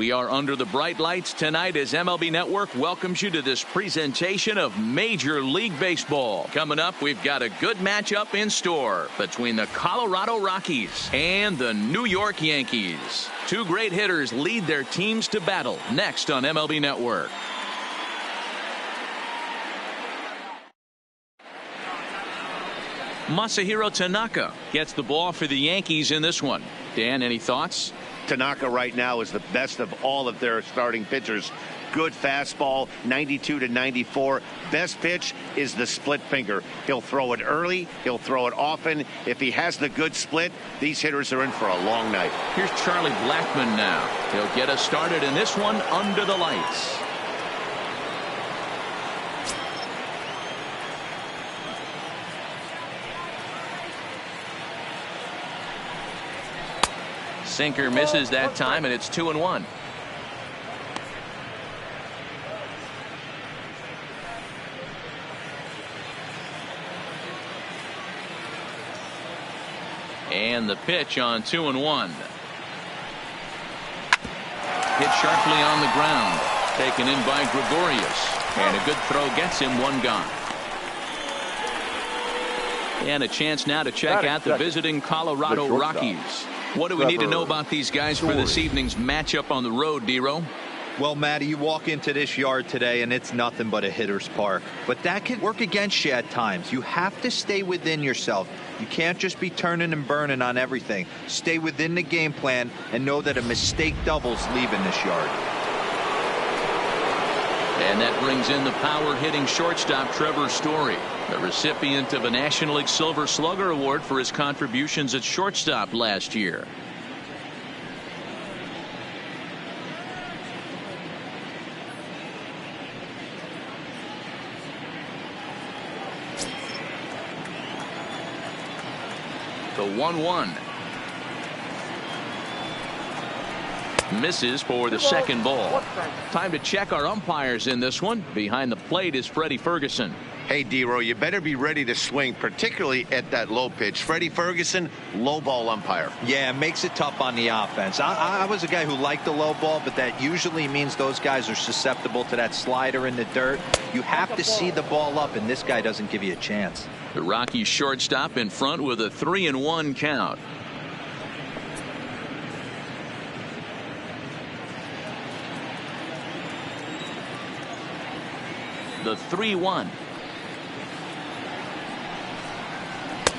We are under the bright lights tonight as MLB Network welcomes you to this presentation of Major League Baseball. Coming up, we've got a good matchup in store between the Colorado Rockies and the New York Yankees. Two great hitters lead their teams to battle next on MLB Network. Masahiro Tanaka gets the ball for the Yankees in this one. Dan, any thoughts? Tanaka right now is the best of all of their starting pitchers. Good fastball, 92 to 94. Best pitch is the split finger. He'll throw it early. He'll throw it often. If he has the good split, these hitters are in for a long night. Here's Charlie Blackmon now. He'll get us started in this one under the lights. Sinker misses that time, and it's 2-1. And the pitch on 2-1. Hit sharply on the ground. Taken in by Gregorius. And a good throw gets him one gone. And a chance now to check out the visiting Colorado Rockies. What do we need to know about these guys for this evening's matchup on the road, D-Row? Well, Matty, you walk into this yard today and it's nothing but a hitter's park. But that can work against you at times. You have to stay within yourself. You can't just be turning and burning on everything. Stay within the game plan and know that a mistake doubles leaving this yard. And that brings in the power-hitting shortstop Trevor Story, the recipient of a National League Silver Slugger Award for his contributions at shortstop last year. The 1-1. Misses for the second ball. Time to check our umpires in this one. Behind the plate is Freddie Ferguson. Hey, D-Row, you better be ready to swing, particularly at that low pitch. Freddie Ferguson, low ball umpire. Yeah, it makes it tough on the offense. I was a guy who liked the low ball, but that usually means those guys are susceptible to that slider in the dirt. You have to see the ball up, and this guy doesn't give you a chance. The Rockies shortstop in front with a 3-1 count. The 3-1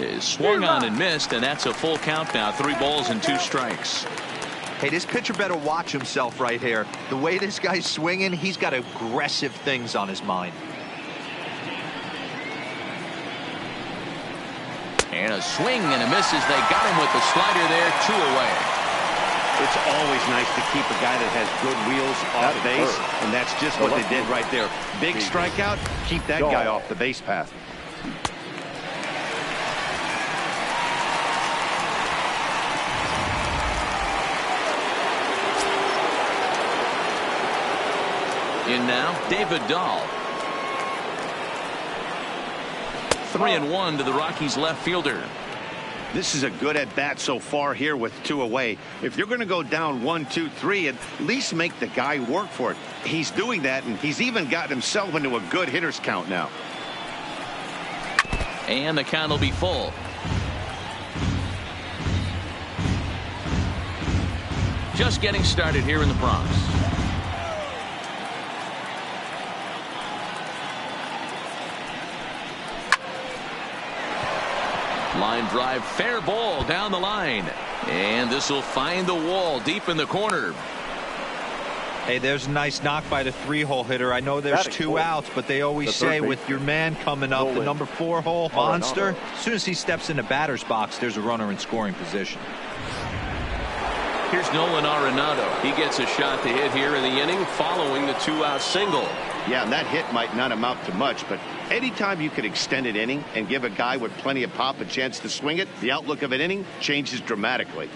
is swung on and missed, and that's a full count now. 3 balls and 2 strikes. Hey, this pitcher better watch himself right here. The way this guy's swinging, he's got aggressive things on his mind. And a swing and a misses. They got him with the slider there. 2 away. It's always nice to keep a guy that has good wheels off base, and that's just what they did right there. Big strikeout, keep that guy off the base path. In now, David Dahl. 3-1 to the Rockies left fielder. This is a good at-bat so far here with 2 away. If you're going to go down 1, 2, 3, at least make the guy work for it. He's doing that, and he's even gotten himself into a good hitter's count now. And the count will be full. Just getting started here in the Bronx. Line drive, fair ball down the line, and this will find the wall deep in the corner. Hey, there's a nice knock by the 3-hole hitter. I know there's 2 outs, but they always say with your man coming up, the number 4-hole monster, as soon as he steps in the batter's box, there's a runner in scoring position. Here's Nolan Arenado. He gets a shot to hit here in the inning following the 2-out single. Yeah, and that hit might not amount to much, but anytime you can extend an inning and give a guy with plenty of pop a chance to swing it, the outlook of an inning changes dramatically.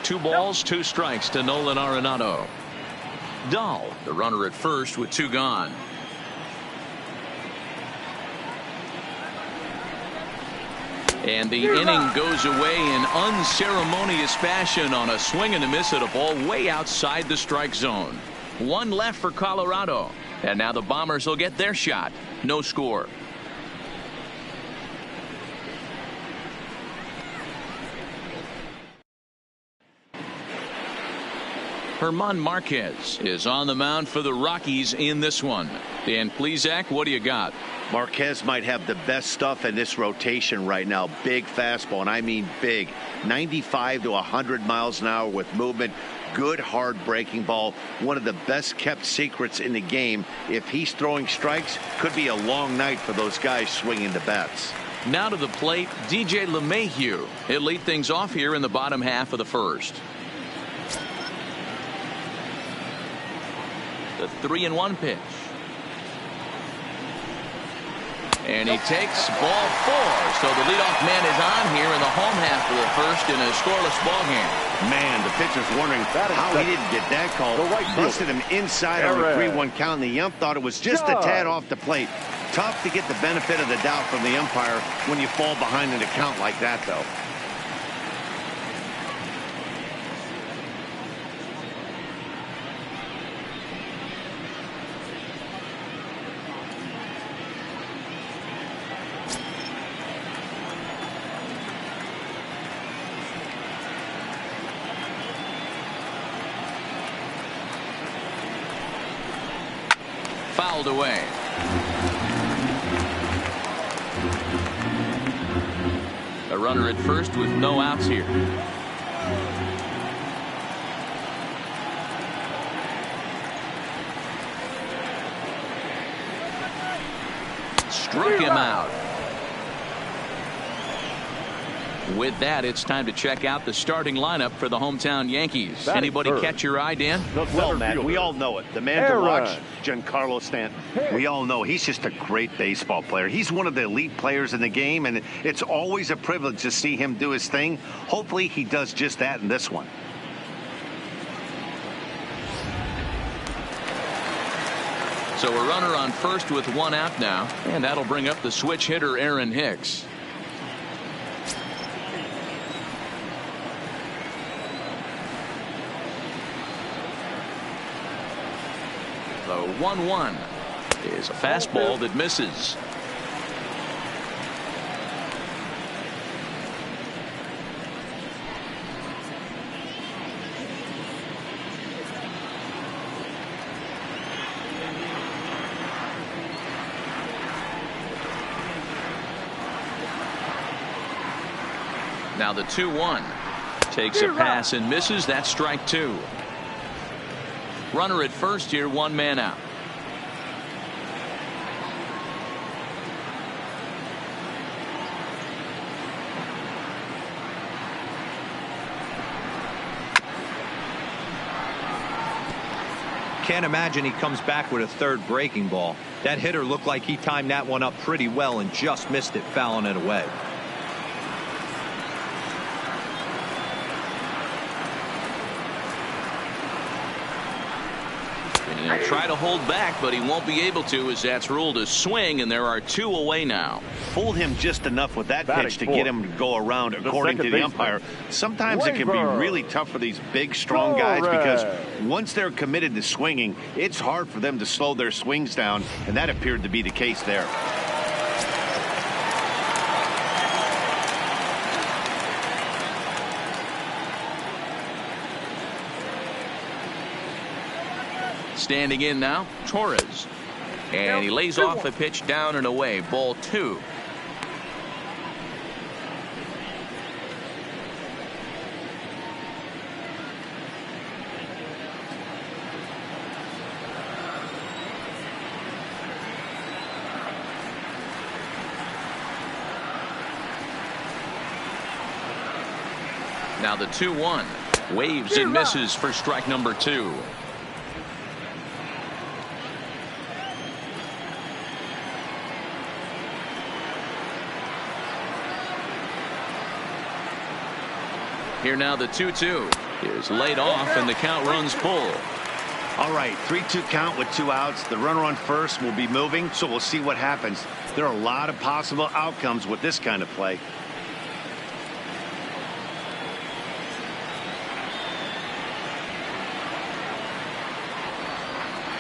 2 balls, 2 strikes to Nolan Arenado. Dahl, the runner at first with 2 gone. And the inning goes away in unceremonious fashion on a swing and a miss at a ball way outside the strike zone. 1 left for Colorado. And now the Bombers will get their shot. No score. Hermann Marquez is on the mound for the Rockies in this one. And please, Zach, what do you got? Marquez might have the best stuff in this rotation right now. Big fastball, and I mean big. 95 to 100 miles an hour with movement. Good hard breaking ball. One of the best kept secrets in the game. If he's throwing strikes, could be a long night for those guys swinging the bats. Now to the plate, DJ LeMahieu. He'll lead things off here in the bottom half of the first. The 3-1 pitch. And he takes ball 4. So the leadoff man is on here in the home half of the first in a scoreless ball game. Man, the pitcher's wondering how he didn't get that call. Busted him inside on a 3-1 count, and the ump thought it was just a tad off the plate. Tough to get the benefit of the doubt from the umpire when you fall behind in a count like that, though. Fouled away. A runner at first with no outs here. Struck him out. With that, it's time to check out the starting lineup for the hometown Yankees. Anybody catch your eye, Dan? Well, Matt, we all know it. The man to watch, Giancarlo Stanton. We all know he's just a great baseball player. He's one of the elite players in the game, and it's always a privilege to see him do his thing. Hopefully he does just that in this one. So a runner on first with 1 out now, and that'll bring up the switch hitter Aaron Hicks. The 1-1 is a fastball that misses. Now the 2-1 takes a pass and misses. That's strike 2. Runner at first here, 1 man out. Can't imagine he comes back with a 3rd breaking ball. That hitter looked like he timed that one up pretty well and just missed it, fouling it away. He'll try to hold back, but he won't be able to, as that's ruled a swing, and there are 2 away now. Fooled him just enough with that pitch to get him to go around, according to the umpire. Sometimes it can be really tough for these big, strong guys because once they're committed to swinging, it's hard for them to slow their swings down, and that appeared to be the case there. Standing in now, Torres. And he lays off a pitch down and away. Ball 2. Now the 2-1. Waves and misses for strike number 2. Here now the 2-2. is laid off, and the count runs full. All right, 3-2 count with 2 outs. The runner on first will be moving, so we'll see what happens. There are a lot of possible outcomes with this kind of play.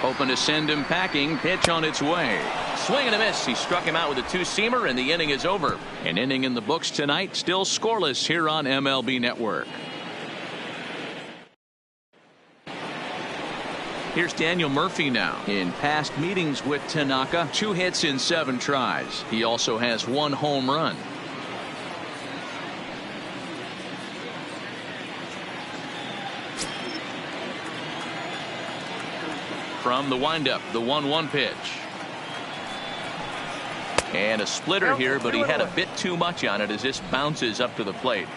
Hoping to send him packing. Pitch on its way. Swing and a miss. He struck him out with a 2-seamer, and the inning is over. An inning in the books tonight. Still scoreless here on MLB Network. Here's Daniel Murphy now. In past meetings with Tanaka, 2 hits in 7 tries. He also has 1 home run. From the windup, the 1-1 pitch. And a splitter here, but he had a bit too much on it as this bounces up to the plate.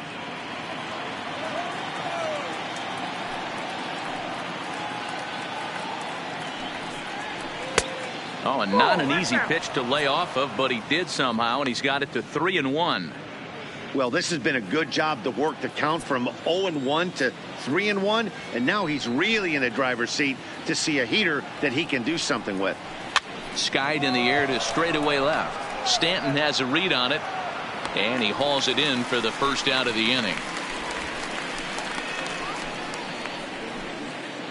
Oh, and not an easy pitch to lay off of, but he did somehow, and he's got it to 3-1. Well, this has been a good job to work the count from 0-1 to 3-1, and now he's really in the driver's seat to see a heater that he can do something with. Skied in the air to straightaway left. Stanton has a read on it, and he hauls it in for the first out of the inning.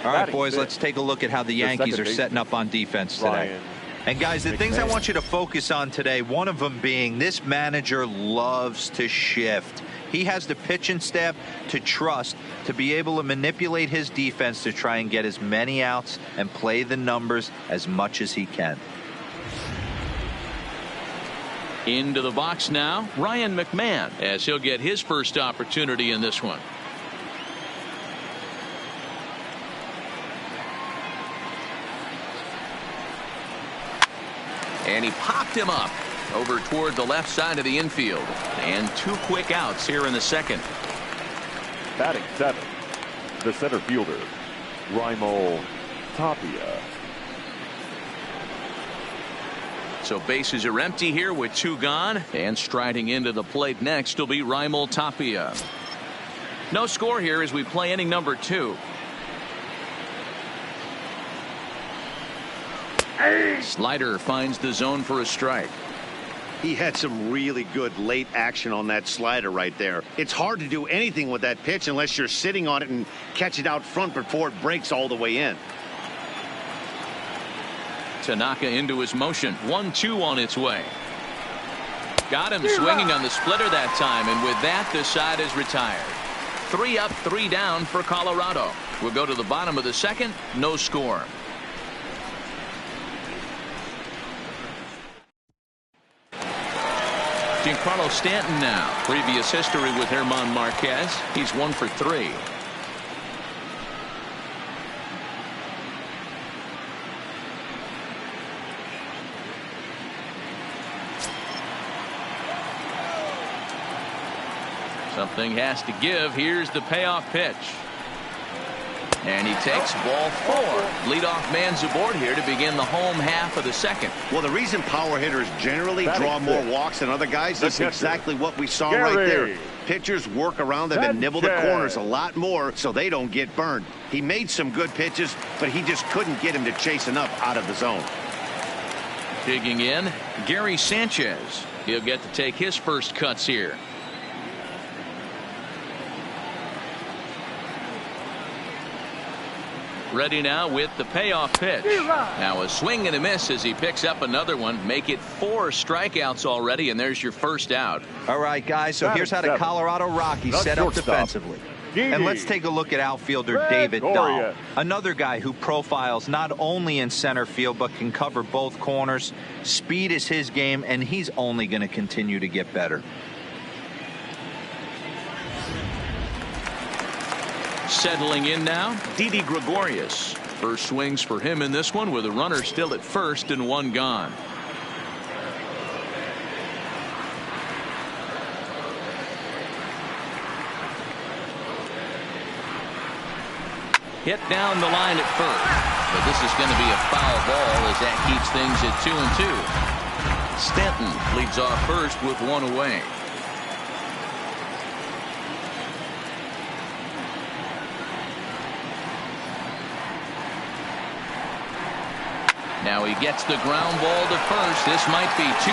All right, boys, let's take a look at how the Yankees are setting up on defense today. And guys, the things I want you to focus on today, one of them being this manager loves to shift. He has the pitching staff to trust to be able to manipulate his defense to try and get as many outs and play the numbers as much as he can. Into the box now, Ryan McMahon, as he'll get his first opportunity in this one. And he popped him up over toward the left side of the infield. And 2 quick outs here in the second. Batting 7, the center fielder, Raimel Tapia. So bases are empty here with 2 gone. And striding into the plate next will be Raimel Tapia. No score here as we play inning number 2. Slider finds the zone for a strike. He had some really good late action on that slider right there. It's hard to do anything with that pitch unless you're sitting on it and catch it out front before it breaks all the way in. Tanaka into his motion. 1-2 on its way. Got him swinging on the splitter that time, and with that the side is retired. 3 up, 3 down for Colorado. We'll go to the bottom of the second. No score. Giancarlo Stanton now. Previous history with Hermann Marquez. He's 1 for 3. Something has to give. Here's the payoff pitch. And he takes ball 4. Leadoff man's aboard here to begin the home half of the second. Well, the reason power hitters generally draw more walks than other guys is exactly what we saw right there. Pitchers work around them and nibble the corners a lot more so they don't get burned. He made some good pitches, but he just couldn't get him to chase enough out of the zone. Digging in, Gary Sanchez. He'll get to take his first cuts here. Ready now with the payoff pitch. Now a swing and a miss as he picks up another one. Make it 4 strikeouts already, and there's your first out. All right, guys, so here's how the Colorado Rockies set up defensively. And let's take a look at outfielder David Dahl, another guy who profiles not only in center field but can cover both corners. Speed is his game, and he's only going to continue to get better. Settling in now, Didi Gregorius. First swings for him in this one with a runner still at first and 1 gone. Hit down the line at first, but this is going to be a foul ball as that keeps things at 2-2. Stanton leads off first with 1 away. Now he gets the ground ball to first. This might be 2.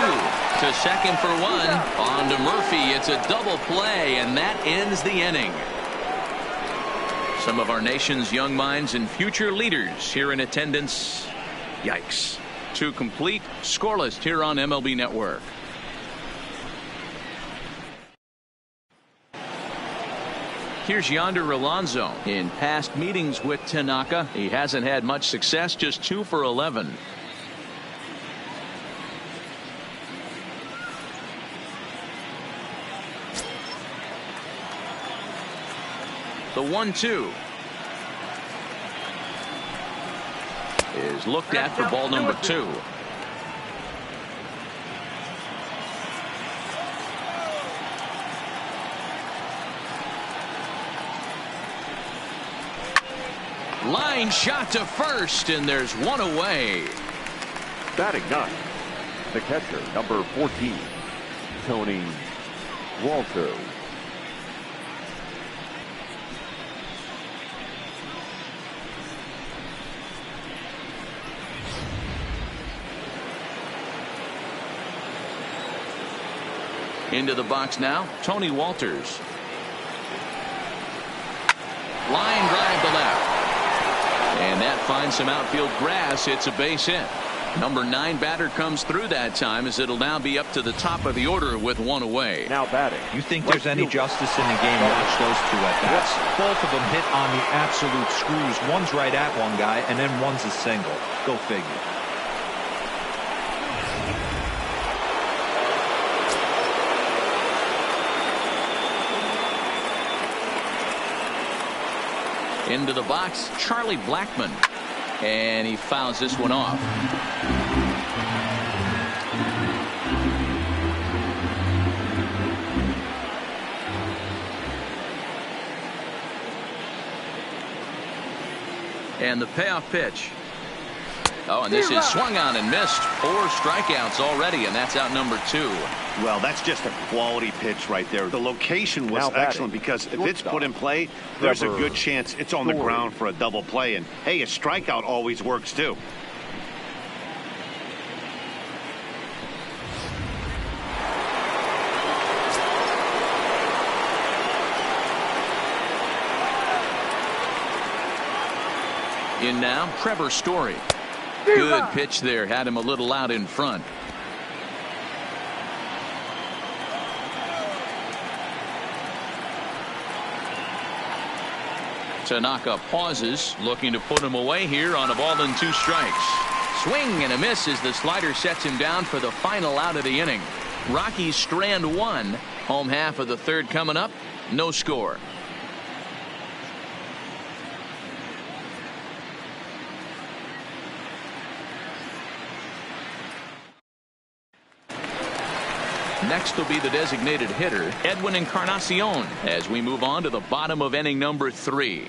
To second for 1. On to Murphy. It's a double play, and that ends the inning. Some of our nation's young minds and future leaders here in attendance. Yikes. 2 complete, scoreless here on MLB Network. Here's Yonder Alonso. In past meetings with Tanaka, he hasn't had much success, just 2 for 11. The 1-2 is looked at for ball number 2. Line shot to first, and there's 1 away. Batting 9, the catcher, number 14, Tony Walter. Into the box now, Tony Walters. Line drive to left. And that finds some outfield grass. It's a base hit. Number 9 batter comes through that time, as it'll now be up to the top of the order with 1 away. Now batting. You think there's any justice in the game? Watch those 2 at bats. Both of them hit on the absolute screws. One's right at one guy, and then one's a single. Go figure. Into the box, Charlie Blackmon. And he fouls this one off. And the payoff pitch. Oh, and this is swung on and missed. 4 strikeouts already, and that's out number 2. Well, that's just a quality pitch right there. The location was excellent, because if it's put in play, there's a good chance it's on the ground for a double play. And, hey, a strikeout always works, too. In now, Trevor Story. Good pitch there. Had him a little out in front. Tanaka pauses, looking to put him away here on a ball and 2 strikes. Swing and a miss as the slider sets him down for the final out of the inning. Rockies strand 1. Home half of the 3rd coming up. No score. Next will be the designated hitter, Edwin Encarnacion, as we move on to the bottom of inning number 3.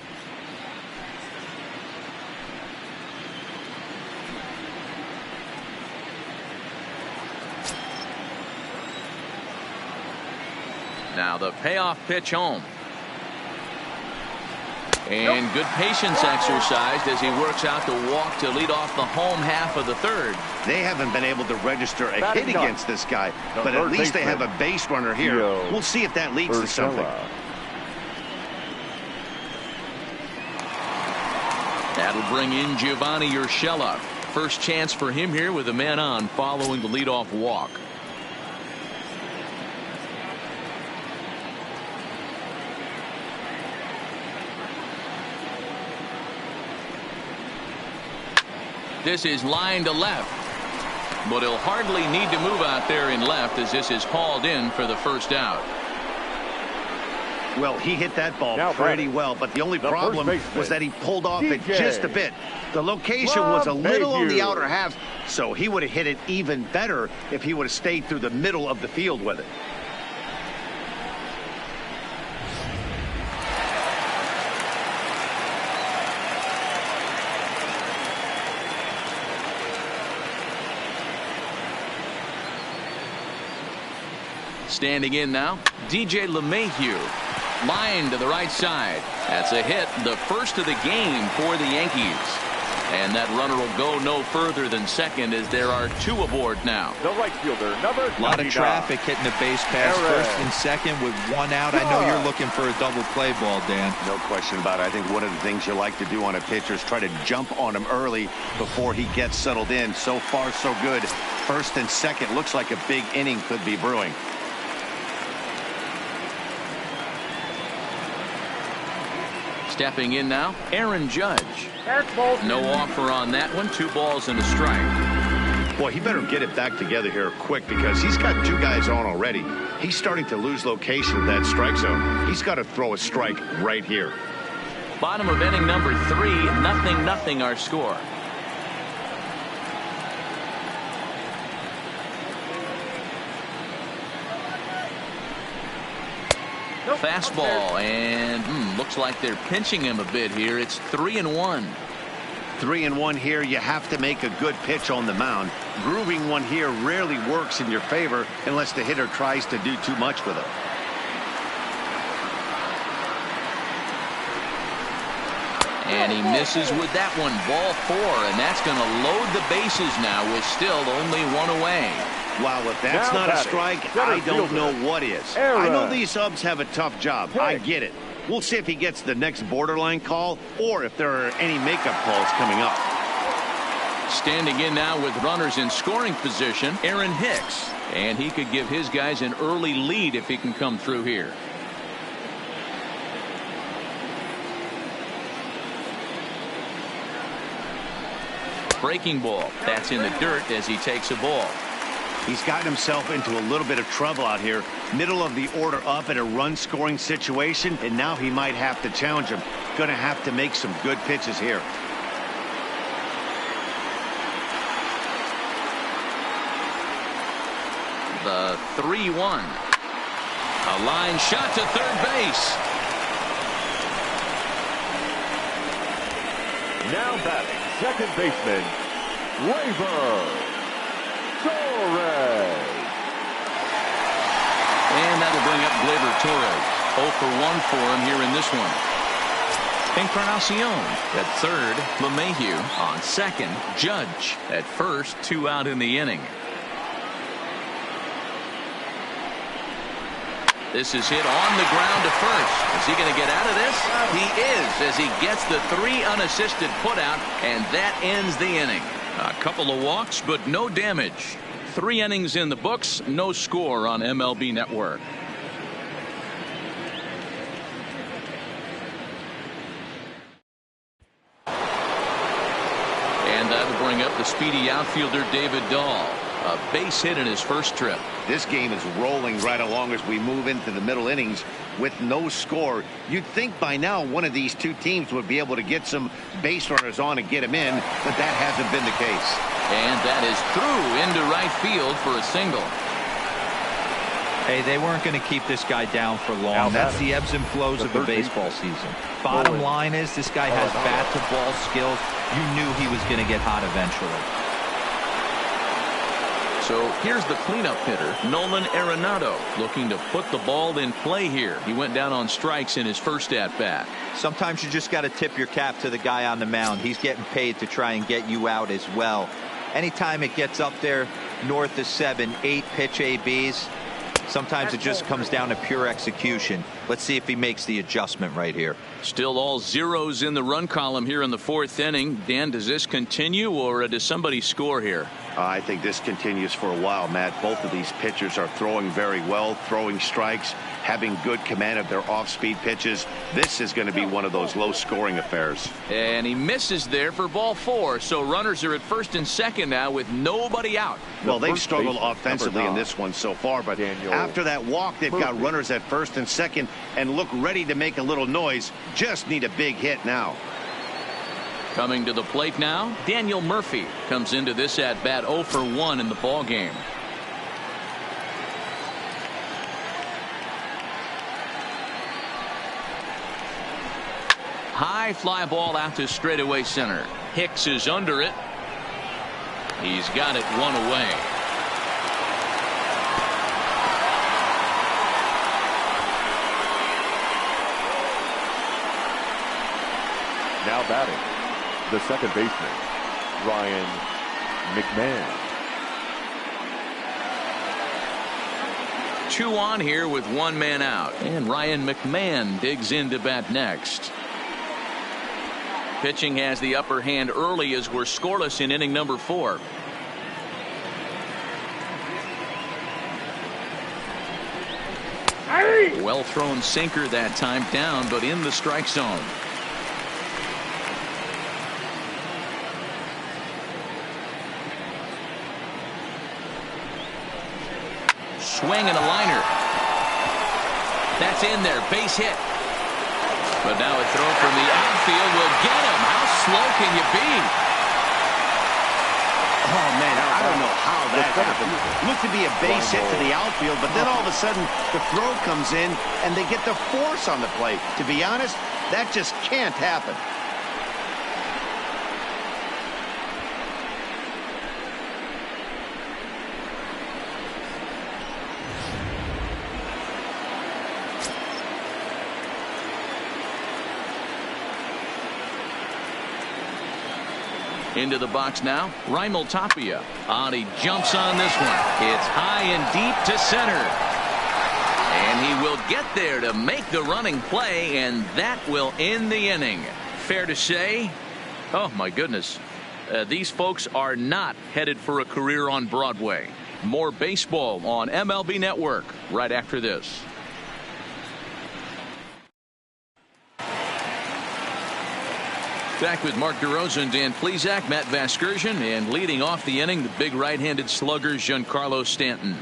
Now the payoff pitch home. And good patience exercised as he works out the walk to lead off the home half of the 3rd. They haven't been able to register a hit against this guy, but at least they have a base runner here. We'll see if that leads to something. That'll bring in Giovanni Urshela. First chance for him here with a man on following the leadoff walk. This is line to left, but he'll hardly need to move out there in left, as this is hauled in for the first out. Well, he hit that ball pretty well, but the only problem was that he pulled off it just a bit. The location was a little on the outer half, so he would have hit it even better if he would have stayed through the middle of the field with it. Standing in now, DJ LeMahieu. Line to the right side. That's a hit, the first of the game for the Yankees. And that runner will go no further than second as there are 2 aboard now. The right fielder, number 29. A lot of traffic hitting the base pass. First and second with 1 out. I know you're looking for a double play ball, Dan. No question about it. I think one of the things you like to do on a pitcher is try to jump on him early before he gets settled in. So far, so good. First and second. Looks like a big inning could be brewing. Stepping in now, Aaron Judge. No offer on that one. 2 balls and a strike. Boy, he better get it back together here quick because he's got 2 guys on already. He's starting to lose location of that strike zone. He's got to throw a strike right here. Bottom of inning number 3, 0-0 our score. Fastball, and looks like they're pinching him a bit here. It's 3-1. 3-1 here. You have to make a good pitch on the mound. Grooving one here rarely works in your favor unless the hitter tries to do too much with it. And he misses with that one. Ball 4, and that's going to load the bases now with still only 1 away. Wow, if that's not a strike, I don't know what is. I know these subs have a tough job. I get it. We'll see if he gets the next borderline call or if there are any makeup calls coming up. Standing in now with runners in scoring position, Aaron Hicks. And he could give his guys an early lead if he can come through here. Breaking ball. That's in the dirt as he takes a ball. He's gotten himself into a little bit of trouble out here. Middle of the order up in a run-scoring situation, and now he might have to challenge him. Going to have to make some good pitches here. The 3-1. A line shot to third base. Now batting, second baseman, Torres. And that'll bring up Gleyber Torres. 0 for 1 for him here in this one. Encarnacion at third. LeMahieu on second. Judge at first. 2 out in the inning. This is hit on the ground to first. Is he going to get out of this? He is, as he gets the 3 unassisted putout, and that ends the inning. A couple of walks, but no damage. 3 innings in the books, no score on MLB Network. And that'll bring up the speedy outfielder David Dahl. A base hit in his first trip. This game is rolling right along as we move into the middle innings with no score. You'd think by now one of these 2 teams would be able to get some base runners on and get them in, but that hasn't been the case. And that is through into right field for a single. Hey, they weren't going to keep this guy down for long. That's the ebbs and flows of a baseball season. Bottom line is this guy has bat-to-ball skills. You knew he was going to get hot eventually. So here's the cleanup hitter, Nolan Arenado, looking to put the ball in play here. He went down on strikes in his first at-bat. Sometimes you just got to tip your cap to the guy on the mound. He's getting paid to try and get you out as well. Anytime it gets up there north of 7, 8 pitch ABs, sometimes it just comes down to pure execution. Let's see if he makes the adjustment right here. Still all zeros in the run column here in the 4th inning. Dan, does this continue or does somebody score here? I think this continues for a while, Matt. Both of these pitchers are throwing very well, throwing strikes, having good command of their off-speed pitches. This is going to be one of those low-scoring affairs. And he misses there for ball 4. So runners are at first and second now with nobody out. Well, they've struggled offensively in this one so far, but after that walk, they've got runners at first and second and look ready to make a little noise. Just need a big hit now. Coming to the plate now, Daniel Murphy comes into this at bat 0 for 1 in the ball game. High fly ball out to straightaway center. Hicks is under it. He's got it 1 away. Now batting, the second baseman, Ryan McMahon. 2 on here with 1 man out. And Ryan McMahon digs in to bat next. Pitching has the upper hand early as we're scoreless in inning number 4. Well thrown sinker that time, down but in the strike zone. Swing and a liner. That's in there, base hit. But now a throw from the outfield will get him. How slow can you be? Oh, man, I don't know how that happened. Looked to be a base hit to the outfield, but then all of a sudden the throw comes in and they get the force on the play. To be honest, that just can't happen. Into the box now, Raimel Tapia. He jumps on this one. It's high and deep to center. And he will get there to make the running play, and that will end the inning. Fair to say, oh my goodness, these folks are not headed for a career on Broadway. More baseball on MLB Network right after this. Back with Mark DeRosa and Dan Plesac, Matt Vasgersian, and leading off the inning, the big right-handed slugger, Giancarlo Stanton.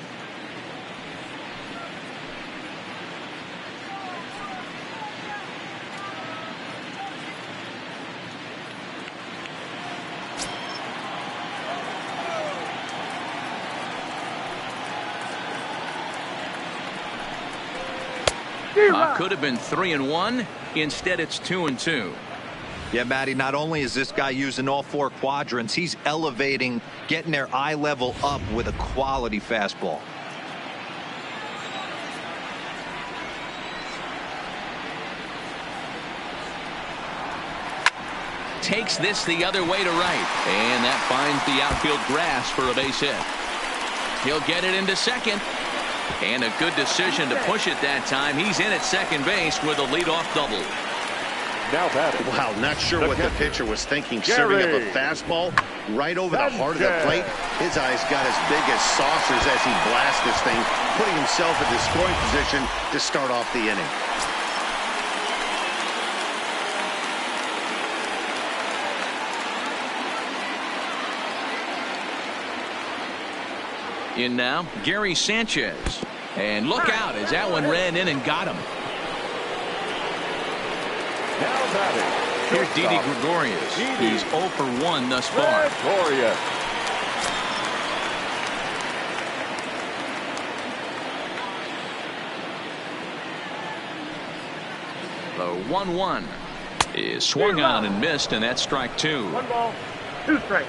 Could have been 3-1. Instead, it's 2-2. Yeah, Matty, not only is this guy using all 4 quadrants, he's elevating, getting their eye level up with a quality fastball. Takes this the other way to right, and that finds the outfield grass for a base hit. He'll get it into second, and a good decision to push it that time. He's in at second base with a leadoff double. Now batting. Wow, not sure what the pitcher was thinking, serving up a fastball right over the heart of the plate. His eyes got as big as saucers as he blasts this thing, putting himself in the scoring position to start off the inning. In now, Gary Sanchez. And look out as that one ran in and got him. Now batting. Here's Didi Gregorius. He's 0 for 1 thus far. Gregorius. The 1-1 is swung on and missed, and that's strike 2. 1 ball, 2 strikes.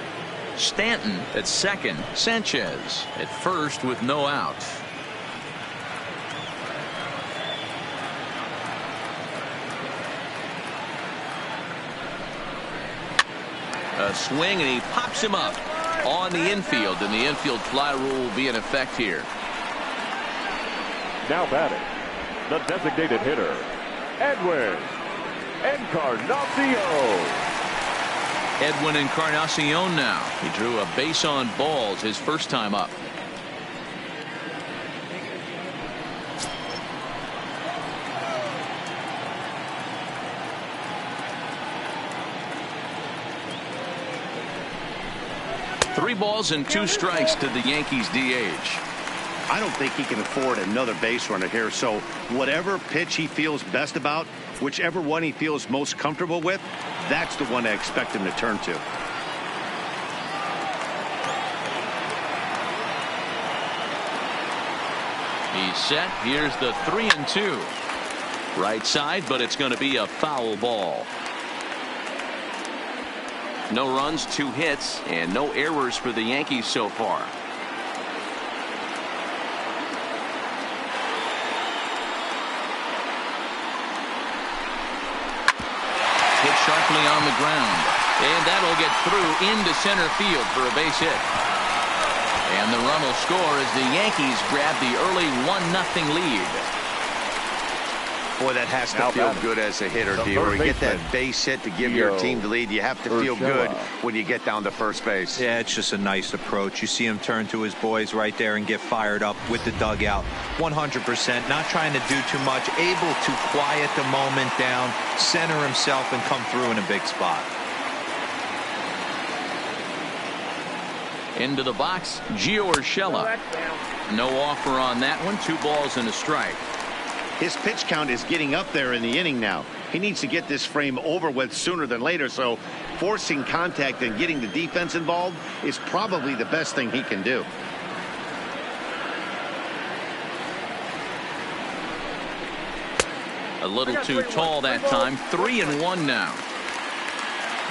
Stanton at second. Sanchez at first with no out. A swing, and he pops him up on the infield, and the infield fly rule will be in effect here. Now batting, the designated hitter, Edwin Encarnacion. Edwin Encarnacion now. He drew a base on balls his first time up. Three balls and 2 strikes to the Yankees DH. I don't think he can afford another base runner here, so whatever pitch he feels best about, whichever one he feels most comfortable with, that's the one I expect him to turn to. He's set. Here's the 3-2. Right side, but it's going to be a foul ball. No runs, 2 hits, and no errors for the Yankees so far. Hit sharply on the ground. And that'll get through into center field for a base hit. And the run will score as the Yankees grab the early 1-0 lead. Boy, that has to feel good as a hitter, D. When you get that base hit to give your team the lead, you have to feel good when you get down to first base. Yeah, it's just a nice approach. You see him turn to his boys right there and get fired up with the dugout. 100%, not trying to do too much, able to quiet the moment down, center himself, and come through in a big spot. Into the box, Gio Urshela. No offer on that one. 2 balls and a strike. His pitch count is getting up there in the inning now. He needs to get this frame over with sooner than later, so forcing contact and getting the defense involved is probably the best thing he can do. A little too tall that time. 3-1 now.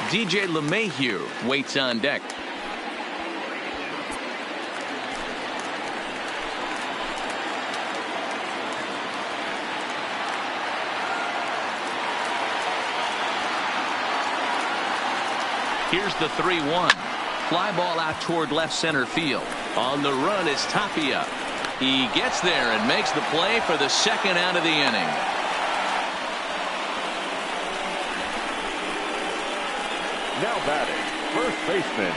DJ LeMahieu waits on deck. Here's the 3-1. Fly ball out toward left center field. On the run is Tapia. He gets there and makes the play for the second out of the inning. Now batting, first baseman,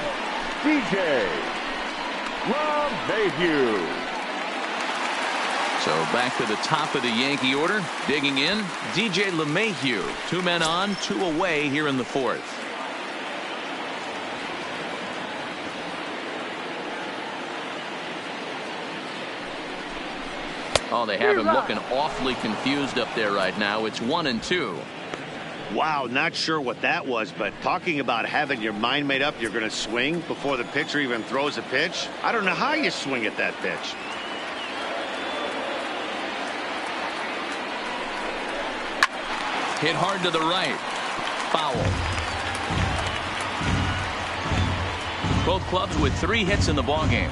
DJ LeMahieu. So back to the top of the Yankee order. Digging in, DJ LeMahieu. 2 men on, 2 away here in the 4th. Oh, they have him looking awfully confused up there right now. It's 1-2. Wow, not sure what that was, but talking about having your mind made up you're going to swing before the pitcher even throws a pitch. I don't know how you swing at that pitch. Hit hard to the right. Foul. Both clubs with 3 hits in the ballgame.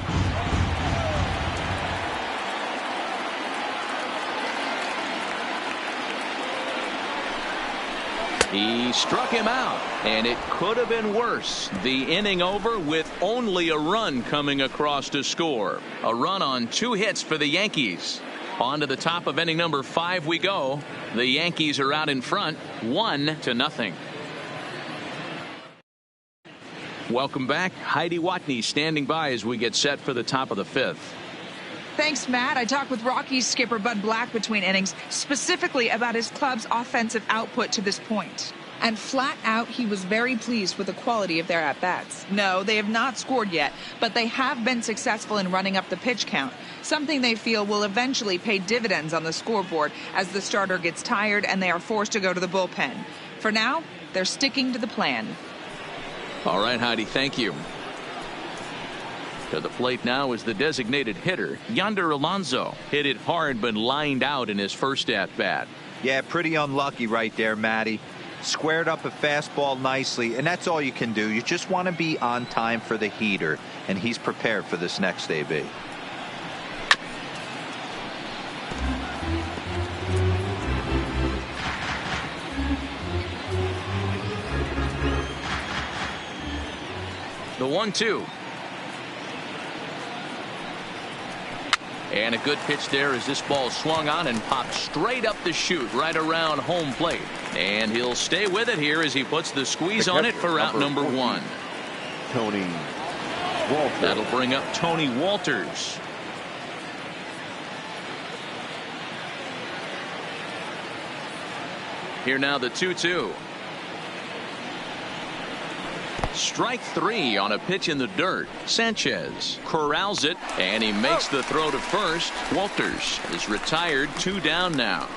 He struck him out, and it could have been worse. The inning over with only a run coming across to score. A run on 2 hits for the Yankees. On to the top of inning number 5 we go. The Yankees are out in front, 1-0. Welcome back. Heidi Watney standing by as we get set for the top of the 5th. Thanks, Matt. I talked with Rockies skipper Bud Black between innings, specifically about his club's offensive output to this point. And flat out, he was very pleased with the quality of their at-bats. No, they have not scored yet, but they have been successful in running up the pitch count, something they feel will eventually pay dividends on the scoreboard as the starter gets tired and they are forced to go to the bullpen. For now, they're sticking to the plan. All right, Heidi, thank you. To the plate now is the designated hitter, Yonder Alonso. Hit it hard but lined out in his first at-bat. Yeah, pretty unlucky right there, Matty. Squared up a fastball nicely, and that's all you can do. You just want to be on time for the heater, and he's prepared for this next AB. The 1-2. And a good pitch there as this ball swung on and popped straight up the chute right around home plate. And he'll stay with it here as he puts the squeeze on it for out number 1. Tony Walters. That'll bring up Tony Walters. Here now the 2-2. Strike 3 on a pitch in the dirt. Sanchez corrals it, and he makes the throw to first. Walters is retired, 2 down now.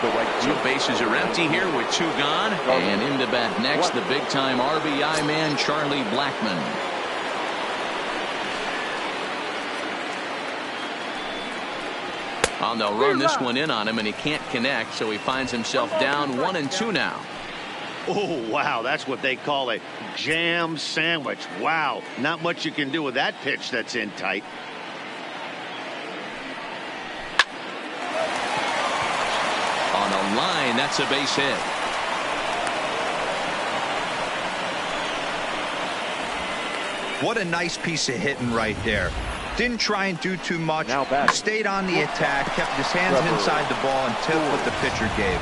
So bases are empty here with 2 gone. And into bat next, the big-time RBI man, Charlie Blackmon. Oh, they'll run this one in on him, and he can't connect, so he finds himself down 1-2 now. Oh, wow, that's what they call a jam sandwich. Wow, not much you can do with that pitch that's in tight. On a line, that's a base hit. What a nice piece of hitting right there. Didn't try and do too much. Stayed on the attack, kept his hands inside the ball until what the pitcher gave.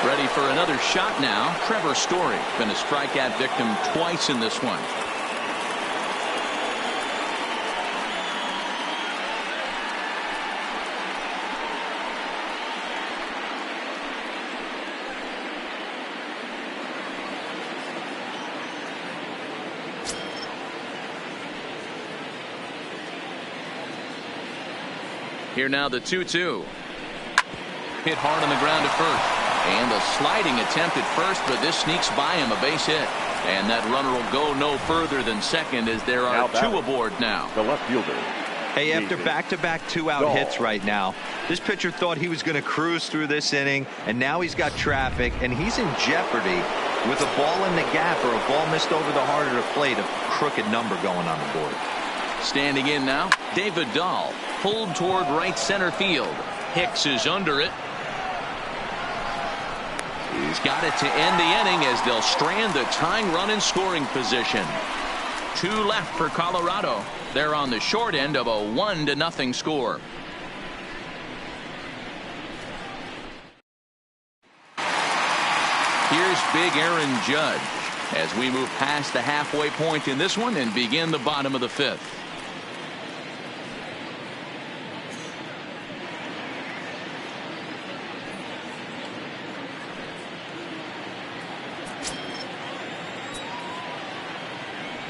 Ready for another shot now. Trevor Story been a strikeout victim twice in this one. Here now the 2-2. Hit hard on the ground at first. And a sliding attempt at first, but this sneaks by him, a base hit. And that runner will go no further than second as there are two aboard now. The left fielder. Hey, after back-to-back two-out hits right now, this pitcher thought he was going to cruise through this inning, and now he's got traffic, and he's in jeopardy with a ball in the gap or a ball missed over the heart of the plate, a crooked number going on the board. Standing in now, David Dahl, pulled toward right center field. Hicks is under it. He's got it to end the inning as they'll strand the tying run in scoring position. 2 left for Colorado. They're on the short end of a 1-0 score. Here's big Aaron Judge as we move past the halfway point in this one and begin the bottom of the 5th.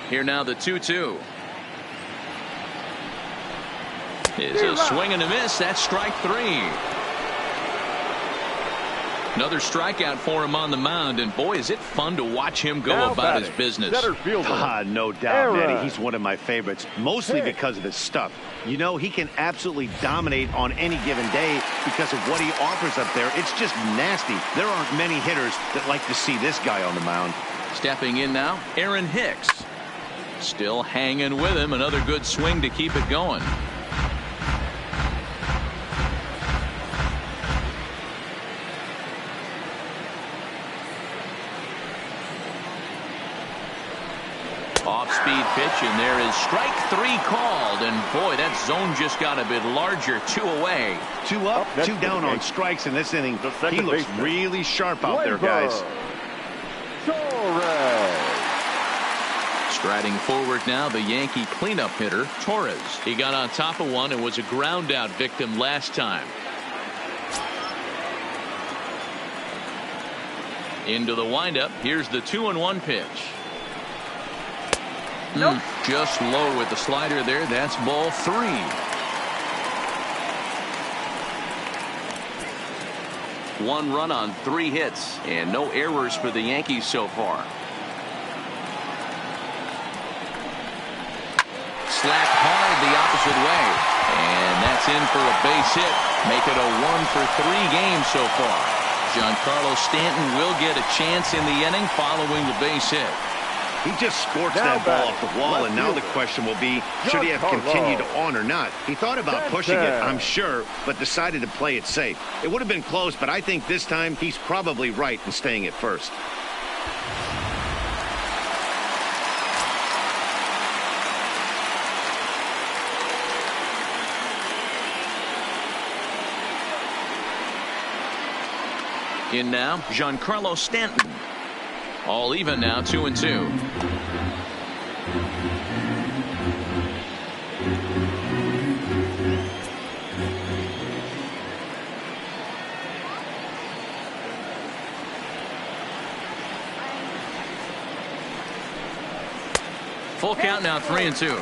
Here now the 2-2. Is a swing and a miss. That's strike 3. Another strikeout for him on the mound, and boy, is it fun to watch him go about his business. No doubt, Manny. He's one of my favorites, mostly because of his stuff. You know, he can absolutely dominate on any given day because of what he offers up there. It's just nasty. There aren't many hitters that like to see this guy on the mound. Stepping in now, Aaron Hicks. Still hanging with him. Another good swing to keep it going. Off-speed pitch, and there is strike 3 called. And boy, that zone just got a bit larger. 2 away. 2 up, 2 down on strikes in this inning. He looks really sharp out there, guys. Striding forward now, the Yankee cleanup hitter, Torres. He got on top of one and was a ground out victim last time. Into the windup. Here's the 2-1 pitch. Nope. Just low with the slider there. That's ball 3. One run on 3 hits and no errors for the Yankees so far. Slapped hard the opposite way, and that's in for a base hit. Make it a 1-for-3 game so far. Giancarlo Stanton will get a chance in the inning following the base hit. He just scorched that ball off the wall, and now the question will be, should he have continued on or not? He thought about pushing it, I'm sure, but decided to play it safe. It would have been close, but I think this time he's probably right in staying at first. In now, Giancarlo Stanton. All even now, 2-2. Full count now, 3-2.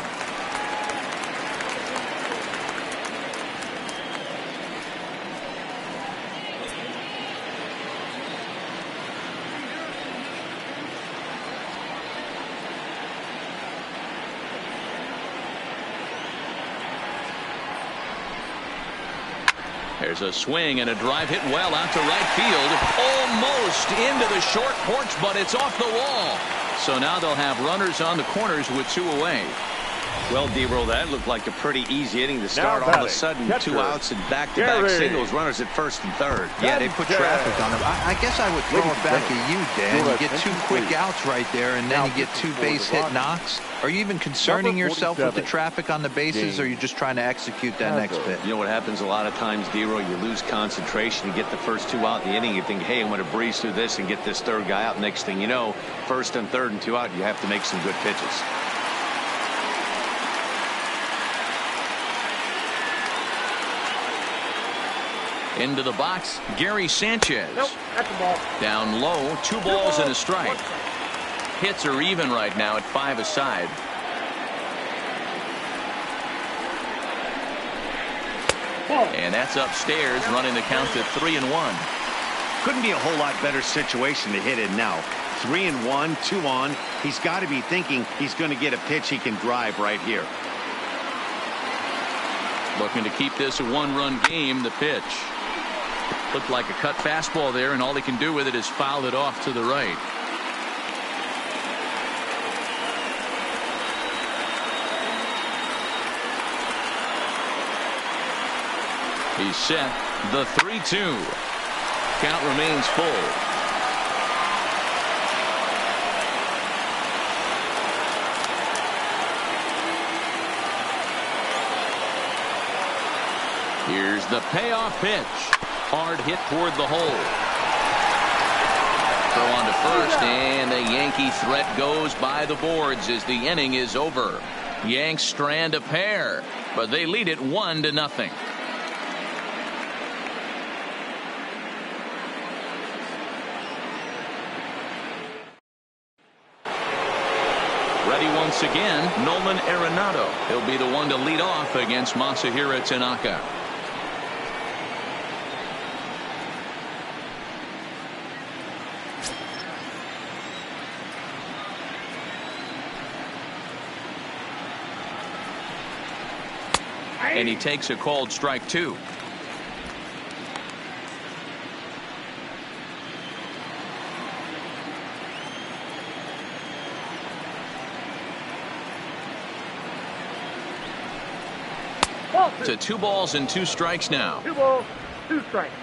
There's a swing and a drive hit well out to right field. Almost into the short porch, but it's off the wall. So now they'll have runners on the corners with 2 away. Well, D-Roll, that looked like a pretty easy inning to start. All of a sudden, catcher, 2 outs and back-to-back singles, runners at first and third. Yeah, they put traffic on him. I guess I would throw it back at you, Dan. You get 2 quick outs right there, and then you get 2 base hit knocks. Are you even concerning yourself with the traffic on the bases, or are you just trying to execute that next pitch? You know what happens a lot of times, D-Roll? You lose concentration. You get the first 2 out in the inning. You think, hey, I'm going to breeze through this and get this third guy out. Next thing you know, first and third and 2 out, you have to make some good pitches. Into the box, Gary Sanchez. Nope, that's a ball. Down low, 2 balls and a strike. Hits are even right now at 5 aside. And that's upstairs, running the count to 3-1. Couldn't be a whole lot better situation to hit in now. 3-1, 2 on. He's got to be thinking he's going to get a pitch he can drive right here. Looking to keep this a 1-run game. The pitch looked like a cut fastball there, and all he can do with it is foul it off to the right. He's set. The 3-2. Count remains full. Here's the payoff pitch. Hard hit toward the hole. Throw on to first, and the Yankee threat goes by the boards as the inning is over. Yanks strand a pair, but they lead it 1-0. Ready once again, Nolan Arenado. He'll be the one to lead off against Masahiro Tanaka. And he takes a called strike 2. To 2 balls and 2 strikes now. 2 balls, 2 strikes.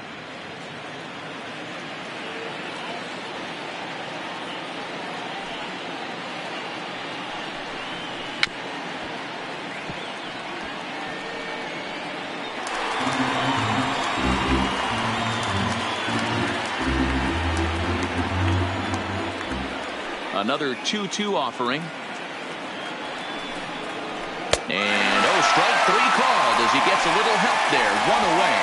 Another 2-2 offering. And strike 3 called as he gets a little help there. 1 away.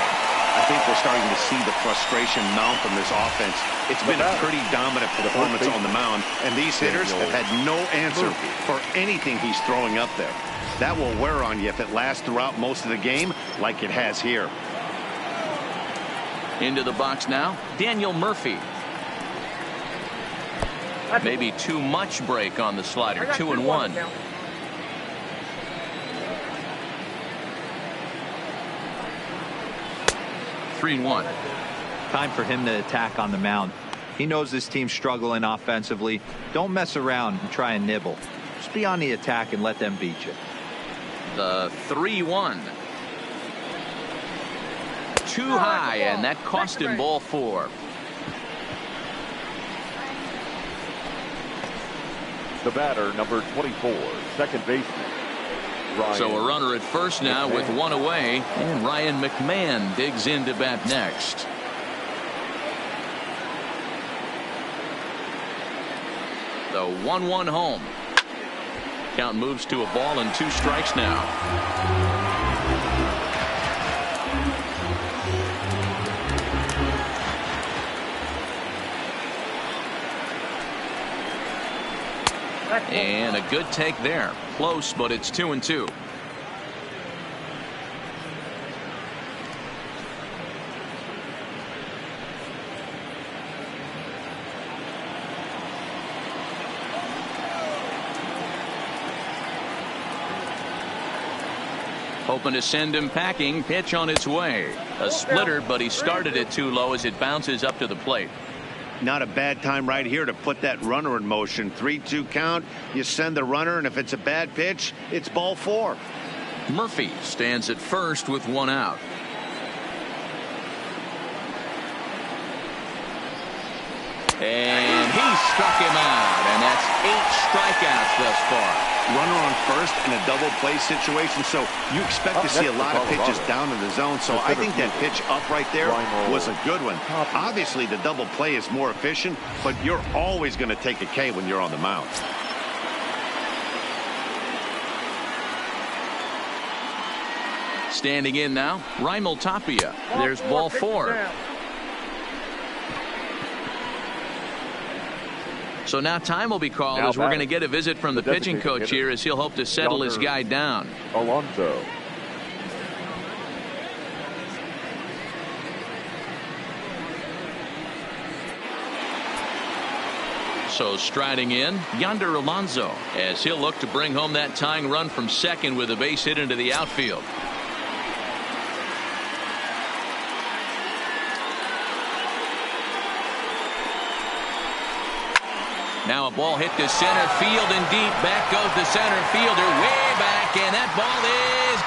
I think we're starting to see the frustration mount from this offense. It's been a pretty dominant performance on the mound, and these hitters have had no answer for anything he's throwing up there. That will wear on you if it lasts throughout most of the game like it has here. Into the box now, Daniel Murphy. Maybe too much break on the slider. 2-1. 3-1. Time for him to attack on the mound. He knows this team's struggling offensively. Don't mess around and try and nibble. Just be on the attack and let them beat you. The 3-1. Too high, and that cost him ball 4. The batter, number 24, second baseman. So a runner at first now with 1 away, and Ryan McMahon digs in to bat next. The 1-1 home. Count moves to a ball and 2 strikes now. And a good take there. Close, but it's 2-2. Hoping to send him packing. Pitch on its way. A splitter, but he started it too low as it bounces up to the plate. Not a bad time right here to put that runner in motion. 3-2 count. You send the runner, and if it's a bad pitch, it's ball 4. Murphy stands at first with 1 out. And he struck him out, and that's 8 strikeouts thus far. Runner on first in a double play situation, so you expect to see a lot of pitches down in the zone. So I think that pitch up right there was a good one. Obviously, the double play is more efficient, but you're always going to take a K when you're on the mound. Standing in now, Raimel Tapia. There's ball 4. So now time will be called as we're going to get a visit from the pitching coach here as he'll hope to settle his guy down. Alonso. So striding in, Yonder Alonso as he'll look to bring home that tying run from second with a base hit into the outfield. Now a ball hit to center field and deep. Back goes the center fielder way back, and that ball is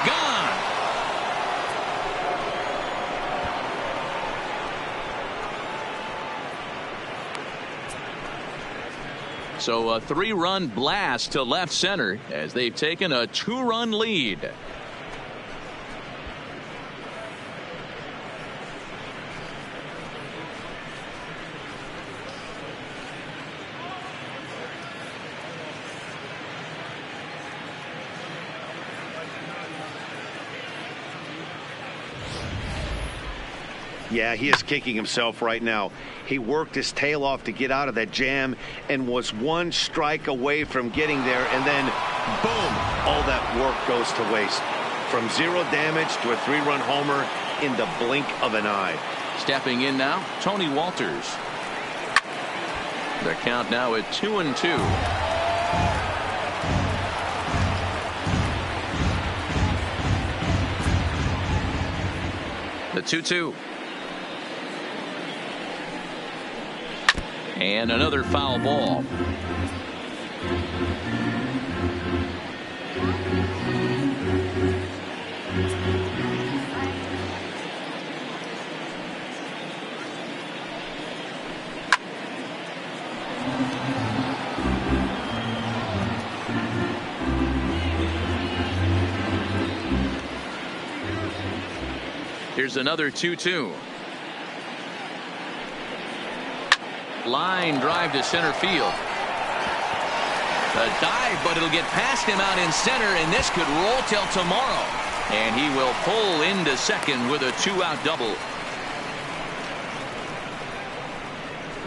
gone. So a 3-run blast to left center as they've taken a 2-run lead. Yeah, he is kicking himself right now. He worked his tail off to get out of that jam and was 1 strike away from getting there, and then boom, all that work goes to waste. From 0 damage to a 3-run homer in the blink of an eye. Stepping in now, Tony Walters. The count now at 2-2. The 2-2. And another foul ball. Here's another 2-2. Line drive to center field. A dive, but it'll get past him out in center, and this could roll till tomorrow. And he will pull into second with a 2-out double.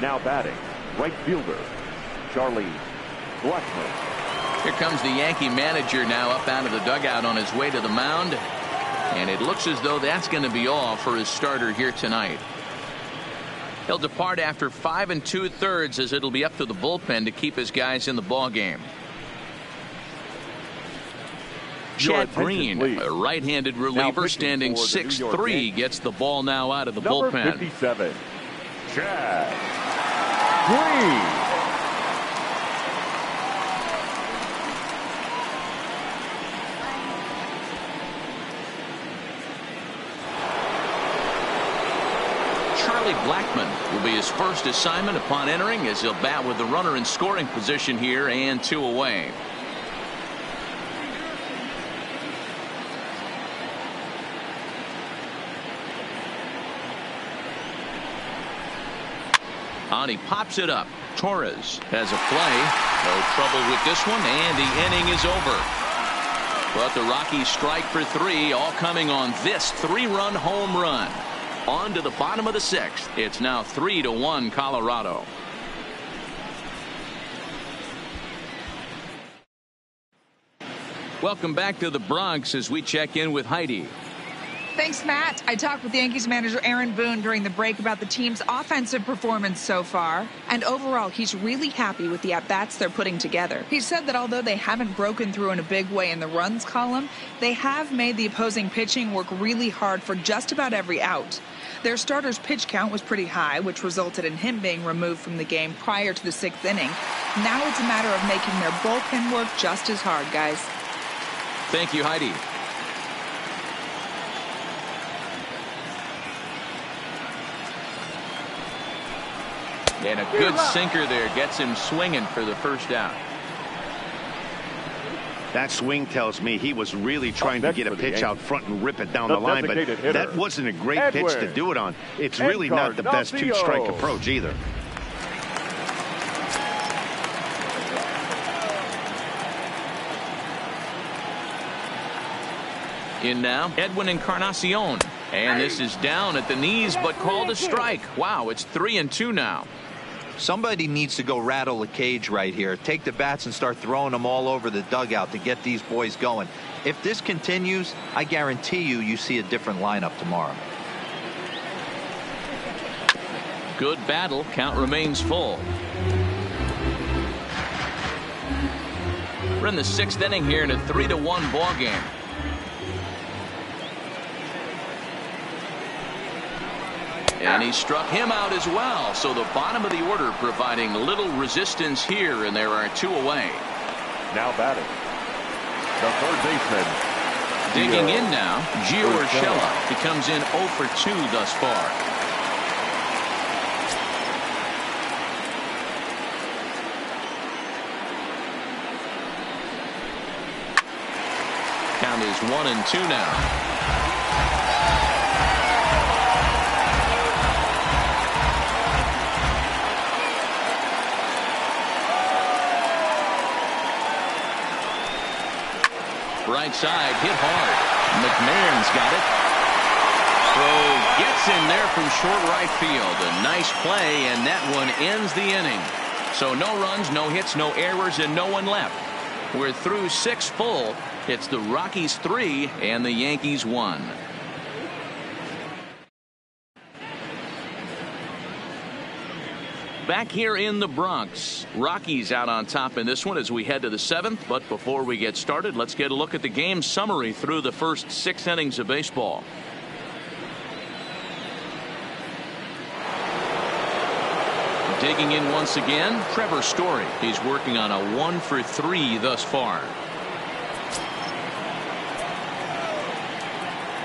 Now batting, right fielder, Charlie Blackmon. Here comes the Yankee manager now up out of the dugout on his way to the mound. And it looks as though that's going to be all for his starter here tonight. He'll depart after 5 2/3 as it'll be up to the bullpen to keep his guys in the ball game. Chad Green, a right-handed reliever standing 6'3", gets the ball now out of the bullpen. Number 57, Chad Green. Blackmon will be his first assignment upon entering as he'll bat with the runner in scoring position here and 2 away. On he pops it up. Torres has a play. No trouble with this one, and the inning is over. But the Rockies strike for 3, all coming on this 3-run home run. On to the bottom of the 6th. It's now 3-1 Colorado. Welcome back to the Bronx as we check in with Heidi. Thanks, Matt. I talked with Yankees manager Aaron Boone during the break about the team's offensive performance so far. And overall, he's really happy with the at-bats they're putting together. He said that although they haven't broken through in a big way in the runs column, they have made the opposing pitching work really hard for just about every out. Their starter's pitch count was pretty high, which resulted in him being removed from the game prior to the 6th inning. Now it's a matter of making their bullpen work just as hard, guys. Thank you, Heidi. And a good sinker there gets him swinging for the first out. That swing tells me he was really trying to get a pitch out front and rip it down the line, but that wasn't a great pitch to do it on. It's really not the best two-strike approach either. In now, Edwin Encarnacion. And this is down at the knees, but called a strike. Wow, it's 3-2 now. Somebody needs to go rattle the cage right here. Take the bats and start throwing them all over the dugout to get these boys going. If this continues, I guarantee you see a different lineup tomorrow. Good battle. Count remains full. We're in the 6th inning here in a 3-1 ball game. And he struck him out as well. So the bottom of the order providing little resistance here, and there are 2 away. Now batting, the third baseman. Digging in now, Gio Urshela. He comes in 0 for 2 thus far. Count is 1-2 now. Right side, hit hard. McMahon's got it. Throw gets in there from short right field. A nice play, and that one ends the inning. So no runs, no hits, no errors, and no one left. We're through 6 full. It's the Rockies 3 and the Yankees 1. Back here in the Bronx, Rockies out on top in this one as we head to the 7th. But before we get started, let's get a look at the game summary through the first 6 innings of baseball. Digging in once again, Trevor Story. He's working on a 1 for 3 thus far.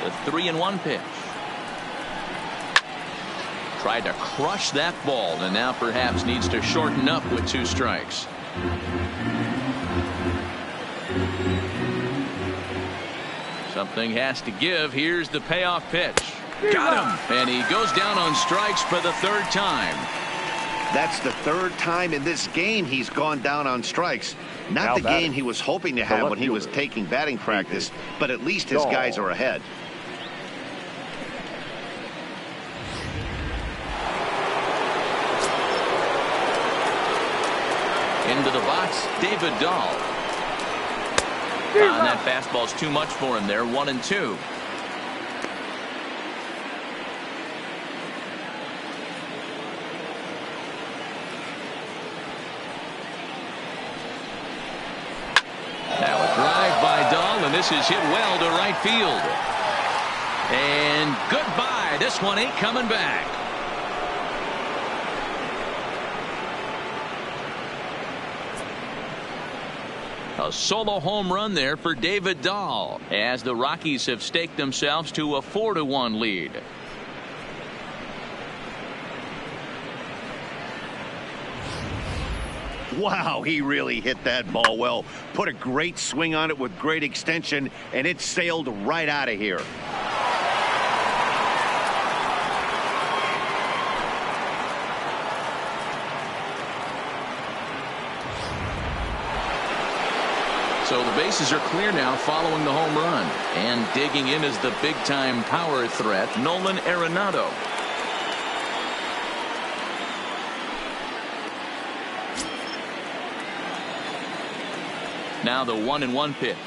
The 3-1 pitch. Tried to crush that ball, and now perhaps needs to shorten up with 2 strikes. Something has to give. Here's the payoff pitch. Got him, and he goes down on strikes for the 3rd time. That's the 3rd time in this game he's gone down on strikes. Not the game he was hoping to have when he was taking batting practice, but at least his guys are ahead. Into the box, David Dahl. And that fastball's too much for him there, 1-2. Now a drive by Dahl, and this is hit well to right field. And goodbye. This one ain't coming back. A solo home run there for David Dahl as the Rockies have staked themselves to a 4-1 lead. Wow, he really hit that ball well. Put a great swing on it with great extension, and it sailed right out of here. So the bases are clear now following the home run. And digging in is the big-time power threat, Nolan Arenado. Now the 1-1 pitch.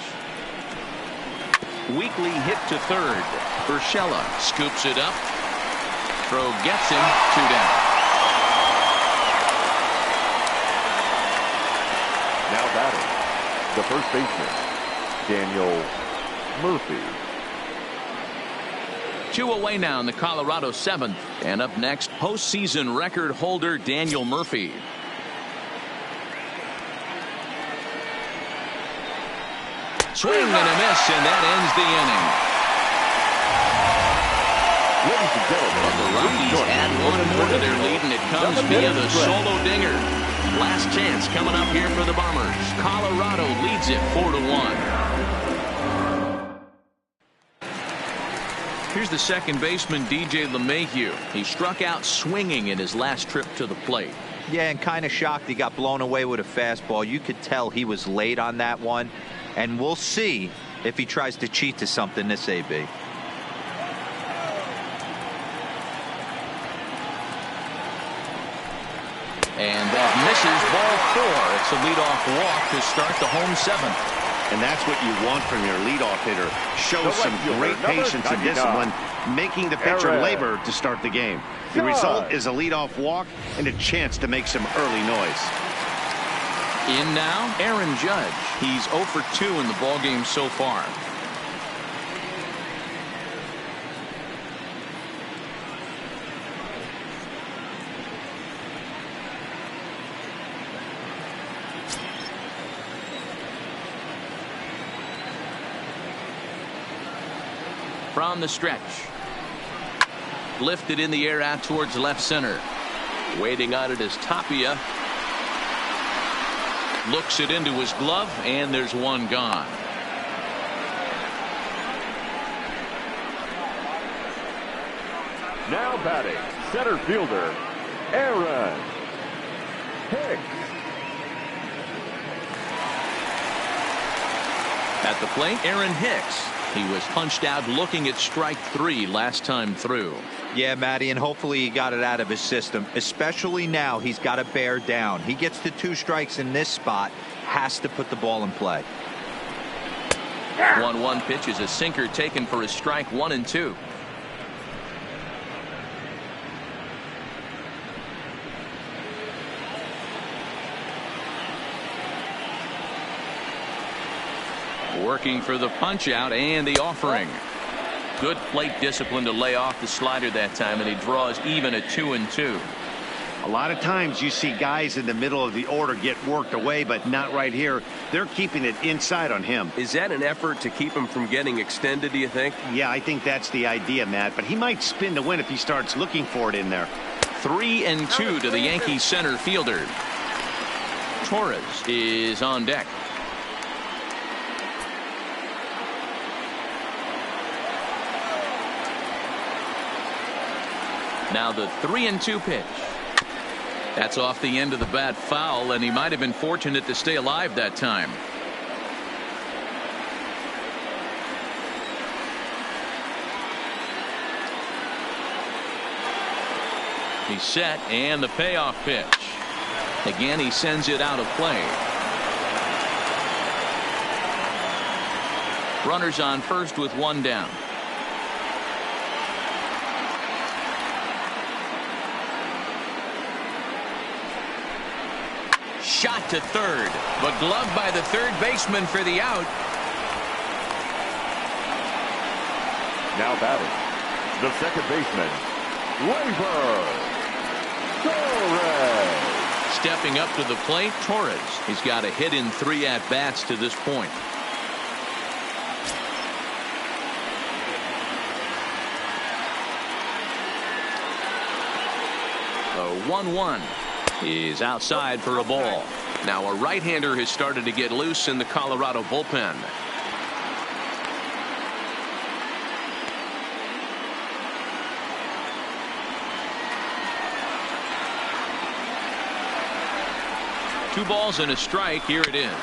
Weakly hit to 3rd. Urshela scoops it up. Throw gets him, 2 down. Now batting, the first baseman, Daniel Murphy. 2 away now in the Colorado 7th. And up next, postseason record holder Daniel Murphy. Swing and a miss, and that ends the inning. But the Rockies add one more to their lead, and it comes via the solo dinger. Last chance coming up here for the Bombers. Colorado leads it 4-1. Here's the second baseman, DJ LeMahieu. He struck out swinging in his last trip to the plate. Yeah, and kind of shocked he got blown away with a fastball. You could tell he was late on that one. And we'll see if he tries to cheat to something this AB. And that misses, ball 4. It's a leadoff walk to start the home 7th. And that's what you want from your leadoff hitter. Shows some great patience and discipline, making the pitcher labor to start the game. The result is a leadoff walk and a chance to make some early noise. In now, Aaron Judge. He's 0 for 2 in the ballgame so far. From the stretch. Lifted in the air out towards left center. Waiting on it is Tapia. Looks it into his glove, and there's one gone. Now batting, center fielder, Aaron Hicks. At the plate, Aaron Hicks. He was punched out looking at strike 3 last time through. Yeah, Matty, and hopefully he got it out of his system, especially now he's got to bear down. He gets the 2 strikes in this spot, has to put the ball in play. 1-1 pitch is a sinker taken for his strike 1 and 2. Working for the punch out and the offering. Good plate discipline to lay off the slider that time, and he draws even at 2 and 2. A lot of times you see guys in the middle of the order get worked away, but not right here. They're keeping it inside on him. Is that an effort to keep him from getting extended, do you think? Yeah, I think that's the idea, Matt, but he might spin to win if he starts looking for it in there. 3 and 2 to the Yankees center fielder. Torres is on deck. Now the 3-2 pitch. That's off the end of the bat foul, and he might have been fortunate to stay alive that time. He's set, and the payoff pitch. Again, he sends it out of play. Runners on first with 1 down. Shot to third, but gloved by the third baseman for the out. Now batting, the second baseman, Torres. Stepping up to the plate, Torres. He's got a hit in 3 at-bats to this point. The 1-1 is outside for a ball. Now a right-hander has started to get loose in the Colorado bullpen. Two balls and a strike. Here it is.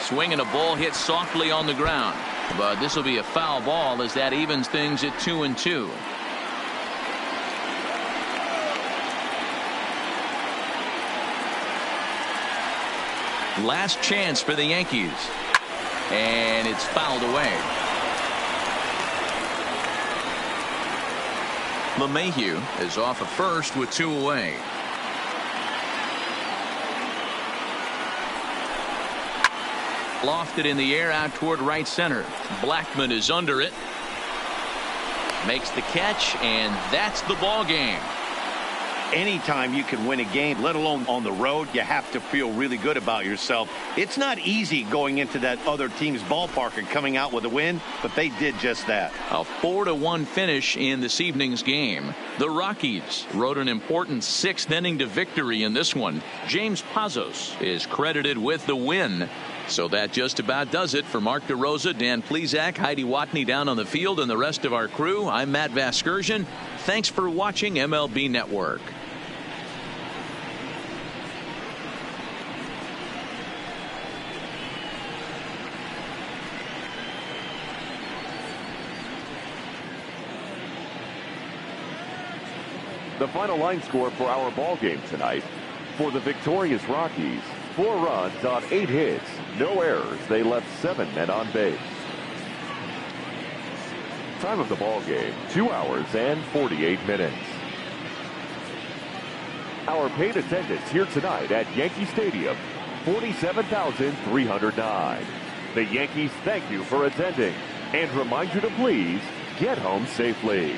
Swinging a ball hit softly on the ground, but this will be a foul ball as that evens things at 2 and 2. Last chance for the Yankees, and it's fouled away. LeMahieu is off at first with 2 away. Lofted in the air out toward right center. Blackman is under it. makes the catch, and that's the ball game. Anytime you can win a game, let alone on the road, you have to feel really good about yourself. It's not easy going into that other team's ballpark and coming out with a win, but they did just that. A 4-1 finish in this evening's game. The Rockies rode an important 6th inning to victory in this one. James Pazos is credited with the win. So that just about does it. For Mark DeRosa, Dan Plesac, Heidi Watney down on the field, and the rest of our crew, I'm Matt Vasgersian. Thanks for watching MLB Network. The final line score for our ball game tonight. For the victorious Rockies, 4 runs on 8 hits, no errors. They left 7 men on base. Time of the ball game, 2 hours and 48 minutes. Our paid attendance here tonight at Yankee Stadium, 47,309. The Yankees thank you for attending and remind you to please get home safely.